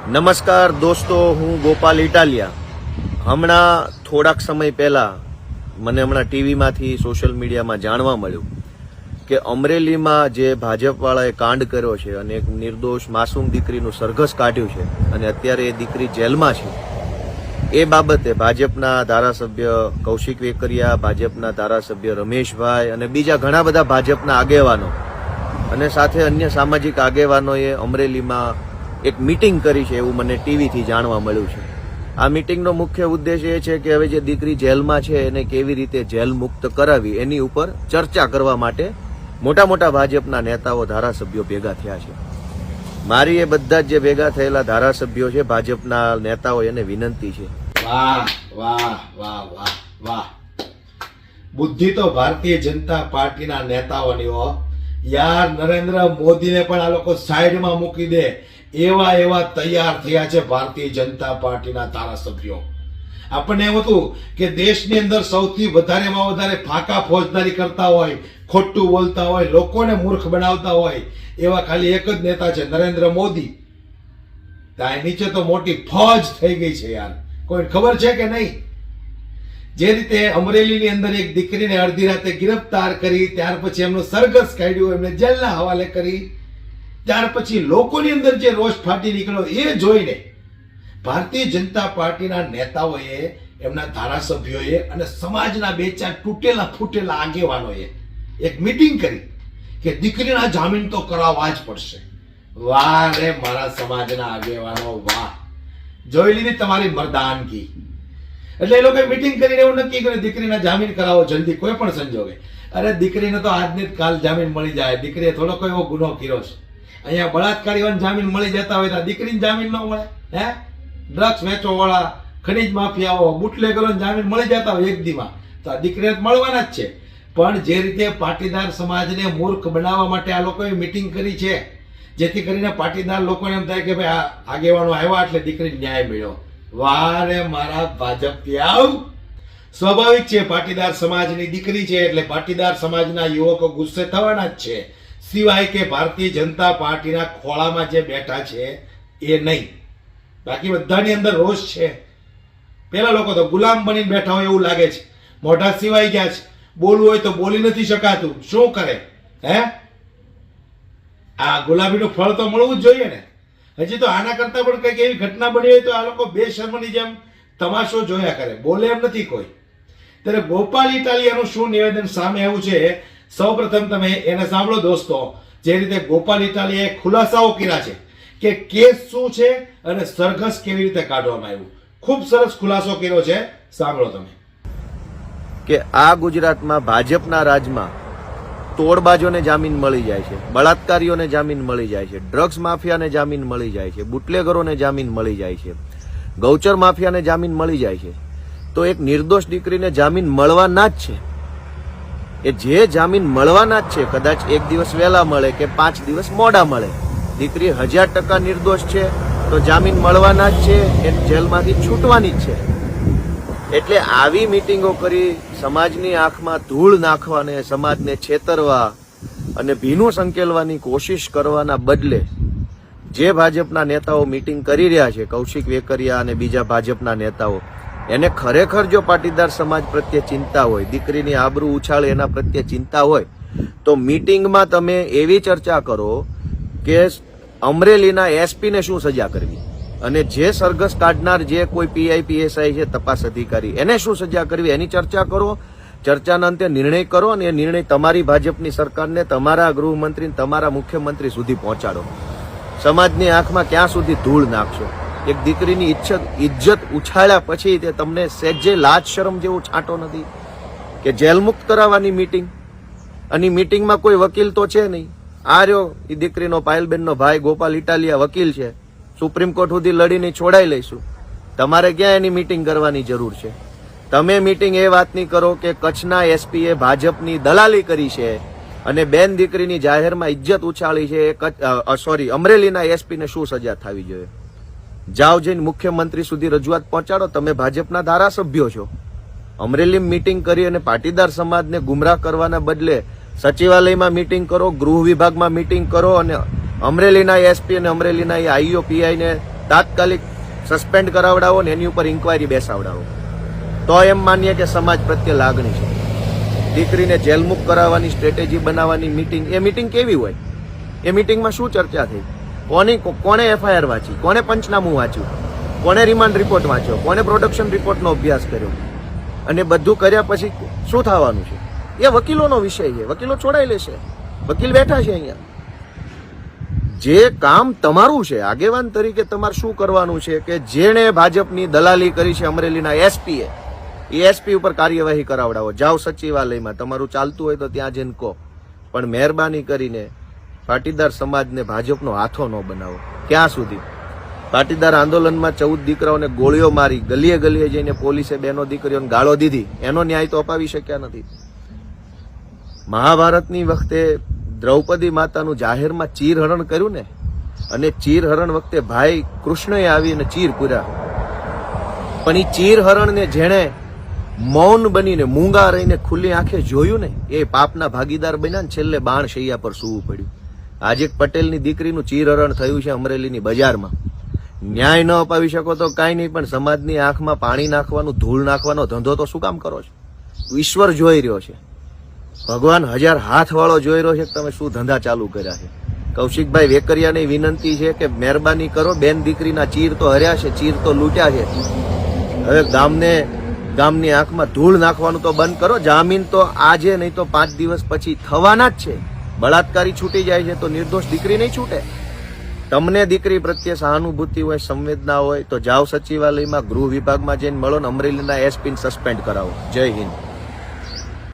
નમસ્કાર દોસ્તો, હું ગોપાલ ઇટાલિયા. હમણાં થોડાક સમય પહેલા મને ટીવીમાંથી સોશિયલ મીડિયામાં જાણવા મળ્યું કે અમરેલીમાં જે ભાજપવાળાએ કાંડ કર્યો છે અને એક નિર્દોષ માસૂમ દીકરીનું સરઘસ કાઢ્યું છે અને અત્યારે એ દીકરી જેલમાં છે. એ બાબતે ભાજપના ધારાસભ્ય કૌશિક વેકરિયા, ભાજપના ધારાસભ્ય રમેશભાઈ અને બીજા ઘણા બધા ભાજપના આગેવાનો અને સાથે અન્ય સામાજિક આગેવાનોએ અમરેલીમાં એક મીટિંગ કરી છે એવું મને ટીવીથી જાણવા મળ્યું છે. આ મીટિંગનો મુખ્ય ઉદ્દેશ એ છે કે હવે જે દીકરી જેલમાં છે એને કેવી રીતે જેલ મુક્ત કરાવી એની ઉપર ચર્ચા કરવા માટે મોટા મોટા ભાજપના નેતાઓ, ધારાસભ્યો ભેગા થયા છે. મારી એ બધા જ જે ભેગા થયેલા ધારાસભ્યો છે, ભાજપના નેતાઓ, એને વિનંતી છે. વાહ વાહ વાહ વાહ વાહ, બુદ્ધિ તો ભારતીય જનતા પાર્ટીના નેતાઓની હો યાર. નરેન્દ્ર મોદીને પણ આ લોકો સાઈડમાં મૂકી દે એવા તૈયાર થયા છે ભારતીય જનતા પાર્ટીના ધારાસભ્યો. આપણને એવું હતું કે દેશની અંદર સૌથી વધારેમાં વધારે ફાંકા ફોજદારી કરતા હોય, ખોટું બોલતા હોય, લોકોને મૂર્ખ બનાવતા હોય એવા ખાલી એક જ નેતા છે, નરેન્દ્ર મોદી. ત્યાં નીચે તો મોટી ફોજ થઈ ગઈ છે યાર. કોઈ ખબર છે કે નહીં? જે રીતે અમરેલીની અંદર એક દીકરીને અડધી રાતે ગિરફતાર કરી, ત્યાર પછી એમનું સરઘસ કાઢ્યું, એમને જેલના હવાલે કરી, ત્યાર પછી લોકોની અંદર જે રોષ ફાટી નીકળ્યો એ જોઈને ભારતીય જનતા પાર્ટીના નેતાઓએ, એમના ધારાસભ્યોએ અને સમાજના બે ચાર તૂટેલા ફૂટેલા આગેવાનોએ એક મીટિંગ કરી કે દીકરીના જામીન તો કરાવવા જ પડશે. વાહ રે મારા સમાજના આગેવાનો, વાહ! જોઈ લીધી તમારી મર્દાનગી. એટલે એ લોકોએ મીટિંગ કરીને એવું નક્કી કર્યું દીકરીના જામીન કરાવો જલ્દી, કોઈ પણ સંજોગે. અરે દીકરીને તો આજની જ કાલ જામીન મળી જાય. દીકરીએ થોડો કોઈ એવો ગુનો કર્યો છે? અહીંયા બળાત્કારીઓને જામીન મળી જતા હોય તો દીકરીને જામીન ન મળે? હે? ડ્રગ્સ વેચો વાળા, ખનીજ માફિયાઓ, બુટલેગરોને જામીન મળી જતા હોય એક દીમાં, તો આ દીકરીને મળવાના જ છે. પણ જે રીતે પાટીદાર સમાજને મૂર્ખ બનાવવા માટે આ લોકોએ મીટિંગ કરી છે, જેથી કરીને પાટીદાર લોકોને એમ થાય કે ભાઈ આ આગેવાનો આવ્યા એટલે દીકરીને ન્યાય મળ્યો. વારે મારા ભાજપિયાઓ! સ્વાભાવિક છે, પાટીદાર સમાજની દીકરી છે એટલે પાટીદાર સમાજના યુવકો ગુસ્સે થવાના જ છે. સિવાય કે ભારતીય જનતા પાર્ટીના ખોળામાં જે બેઠા છે એ નહીં. બાકી બધાની અંદર રોષ છે. પેલા લોકો તો ગુલામ બનીને બેઠા હોય એવું લાગે છે. મોઢા સિવાય ગયા છે, બોલવું હોય તો બોલી નથી શકાતું. શું કરે? હે? આ ગુલાબીનું ફળ તો મળવું જ જોઈએ ને. હજી તો આના કરતા પણ કંઈક એવી ઘટના બની હોય તો આ લોકો બેશરમની જેમ તમાશો જોયા કરે, બોલે એમ નથી કોઈ. ત્યારે ગોપાલ ઇટાલિયાનું શું નિવેદન સામે આવ્યું છે, સૌપ્રથમ તમે એને સાંભળો દોસ્તો. જે રીતે ગોપાલ ઇટાલિયાએ ખુલાસાઓ કર્યા છે કે કેસ શું છે અને સરઘસ કેવી રીતે કાઢવામાં આવ્યું. ખૂબ સરસ ખુલાસો કર્યો છે, સાંભળો તમે. કે આ ગુજરાતમાં ભાજપના રાજમાં તોડબાજોને જામીન મળી જાય છે, બળાત્કારીઓને જામીન મળી જાય છે, ડ્રગ્સ માફિયાને જામીન મળી જાય છે, બુટલેગરોને જામીન મળી જાય છે, ગૌચર માફિયાને જામીન મળી જાય છે. તો એક નિર્દોષ દીકરીને જામીન મળવાના જ છે. એ જે જામીન મળવાના જ છે, કદાચ એક દિવસ વહેલા મળે કે 5 દિવસ મોડા મળે, દીકરી 1000% નિર્દોષ છે તો જામીન મળવાના જ છે, એ જેલમાંથી છૂટવાની જ છે. એટલે આવી મીટિંગો કરી સમાજની આંખમાં ધૂળ નાખવા અને સમાજને છેતરવા અને ભીનું સંકેલવાની કોશિશ કરવાના બદલે જે ભાજપના નેતાઓ મીટિંગ કરી રહ્યા છે, કૌશિક વેકરિયા અને બીજા ભાજપના નેતાઓ, એને ખરેખર જો પાટીદાર સમાજ પ્રત્યે ચિંતા હોય, દીકરીની આબરૂ ઉછાળે એના પ્રત્યે ચિંતા હોય, તો મીટિંગમાં તમે એવી ચર્ચા કરો કે અમરેલીના એસપીને શું સજા કરવી અને જે સરઘસ કાઢનાર જે કોઈ પીઆઈ પીએસઆઈ છે, તપાસ અધિકારી, એને શું સજા કરવી એની ચર્ચા કરો. ચર્ચાના અંતે નિર્ણય કરો અને એ નિર્ણય તમારી ભાજપની સરકારને, તમારા ગૃહમંત્રી, તમારા મુખ્યમંત્રી સુધી પહોંચાડો. સમાજની આંખમાં ક્યાં સુધી ધૂળ નાખશો? એક દીકરીની ઇજ્જત ઉછાળ્યા પછી તે તમને સહેજે લાજ શરમ જેવું છાંટો નથી કે જેલ મુક્ત કરાવવાની મીટિંગ? અને મીટિંગમાં કોઈ વકીલ તો છે નહીં. આ રહ્યો એ દીકરીનો, પાયલબેનનો ભાઈ ગોપાલ ઇટાલિયા વકીલ છે. સુપ્રીમ કોર્ટ સુધી લડીને છોડાઈ લઈશું. તમારે ક્યાં એની મીટિંગ કરવાની જરૂર છે? તમે મીટિંગ એ વાતની કરો કે કચ્છના એસપીએ ભાજપની દલાલી કરી છે અને બેન દીકરીની જાહેરમાં ઇજ્જત ઉછાળી છે. અમરેલીના એસપીને શું સજા થવી જોઈએ? જાઓ, જઈને મુખ્યમંત્રી સુધી રજૂઆત પહોંચાડો. તમે ભાજપના ધારાસભ્યો છો. અમરેલી મીટિંગ કરી અને પાટીદાર સમાજને ગુમરાહ કરવાના બદલે સચિવાલયમાં મીટિંગ કરો, ગૃહ વિભાગમાં મીટિંગ કરો અને અમરેલીના એસપી અને અમરેલીના આઈઓ પીઆઈને તાત્કાલિક સસ્પેન્ડ કરાવડાવો ને એની ઉપર ઇન્કવાયરી બેસાવડાવો. તો એમ માનીએ કે સમાજ પ્રત્યે લાગણી છે. દીકરીને જેલમુક્ત કરાવવાની સ્ટ્રેટેજી બનાવવાની મીટિંગ, એ મીટિંગ કેવી હોય? એ મીટિંગમાં શું ચર્ચા થઈ? કોણે એફઆઈઆર વાંચી? કોણે પંચનામું વાંચ્યું? કોણે રિમાન્ડ રિપોર્ટ વાંચ્યો? કોણે પ્રોડક્શન રિપોર્ટનો અભ્યાસ કર્યો? અને બધું કર્યા પછી શું થવાનું છે? એ વકીલોનો વિષય છે. વકીલો છોડાઈ લેશે. વકીલ બેઠા છે અહીંયા. જે કામ તમારું છે આગેવાન તરીકે તમારે શું કરવાનું છે કે જેણે ભાજપની દલાલી કરી છે અમરેલીના એસપીએ, એ એસપી ઉપર કાર્યવાહી કરાવડાવો. જાઓ સચિવાલયમાં, તમારું ચાલતું હોય તો ત્યાં જઈને કહો. પણ મહેરબાની કરીને પાટીદાર સમાજને ભાજપનો હાથો ન બનાવો. ક્યાં સુધી? પાટીદાર આંદોલનમાં 14 દીકરાઓને ગોળીઓ મારી, ગલીએ ગલીએ જઈને પોલીસે બહેનો દીકરીઓને ગાળો દીધી, એનો ન્યાય તો અપાવી શક્યા નથી. મહાભારતની વખતે દ્રૌપદી માતાનું જાહેરમાં ચીરહરણ કર્યું ને, અને ચીરહરણ વખતે ભાઈ કૃષ્ણએ આવીને ચીર પૂર્યા. પણ એ ચીરહરણને જેણે મૌન બનીને મૂંગા રહીને ખુલ્લી આંખે જોયું ને, એ પાપના ભાગીદાર બન્યા ને છેલ્લે બાણ શૈયા પર સૂવું પડ્યું. આજે એક પટેલની દીકરીનું ચીરહરણ થયું છે અમરેલીની બજારમાં. ન્યાય ન અપાવી શકો તો કાંઈ નહીં, પણ સમાજની આંખમાં પાણી નાખવાનું, ધૂળ નાખવાનો ધંધો તો શું કામ કરો છો? ઈશ્વર જોઈ રહ્યો છે, ભગવાન 1000 હાથ વાળો જોઈ રહ્યો છે કે તમે શું ધંધા ચાલુ કર્યા છે. કૌશિકભાઈ વેકરિયાની વિનંતી છે કે મહેરબાની કરો, બેન દીકરીના ચીર તો હર્યા છે, ચીર તો લૂંટ્યા છે. હવે ગામની આંખમાં ધૂળ નાખવાનું તો બંધ કરો. જામીન તો આજે નહીં તો 5 દિવસ પછી થવાના જ છે. બળાત્કારી છૂટી જાય છે તો નિર્દોષ દીકરી નહીં છૂટે. તમને દીકરી પ્રત્યે સહાનુભૂતિ હોય, સંવેદના હોય તો જાઓ સચિવાલયમાં, ગૃહ વિભાગમાં જઈને મળો ને અમરેલીના એસપીને સસ્પેન્ડ કરાવો. જય હિન્દ.